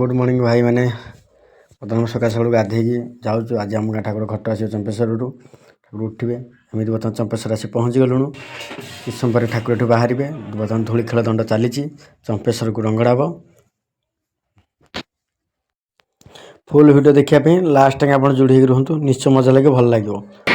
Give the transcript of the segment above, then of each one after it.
Good morning भाई मैंने बर्तमान सका सका गाधे जाऊँ आज आम गाँ ठाकुर घट आस चंपेश्वर ठाकुर उठे एमती बर्तमान चंपेश्वर आसी पहुँची गलुणु किस समय पर ठाकुर एठू बाहर बर्तमान धूलिखेल दंड चली चंपेश्वर को रंगड़ाब फुल वीडियो देखापी लास्ट टाइम आप जोड़ी रुहतु निश्चय मजा लगे भल लगे।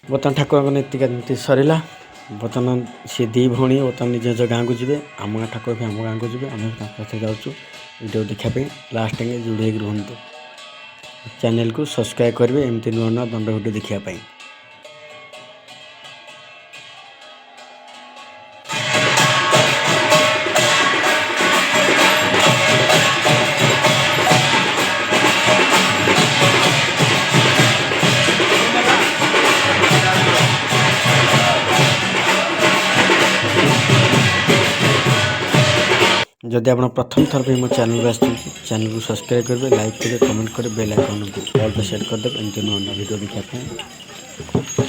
बर्तमान ठाकुर नीति सरला बर्तमान सी दी भौणी बर्तमान निज निज गाँव को जी आम गाँ ठाकुर भी आम गाँव को जी आम जाऊँ वीडियो देखापी लास्ट टाइम जोड़ी रुहतु चैनल को सब्सक्राइब करेंगे एमती नुआ नुआ दंड वीडियो देखापी। जदि आप प्रथम थर पर मो चैनल को आते चैनल को सब्सक्राइब करेंगे लाइक करेंगे कमेंट करेंगे बेल आइकन को ऑल पे सेट करदे एमती नुआ नुआ वीडियो देखापी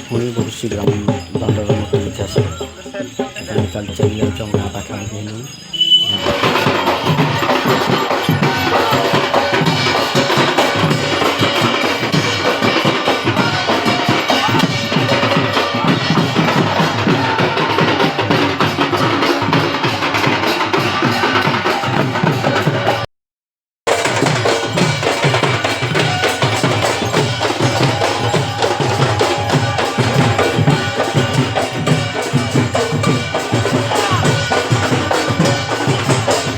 पुणी बहुत शीघ्र दंडर मोट इतिहास चली जाऊँ पाखापाखि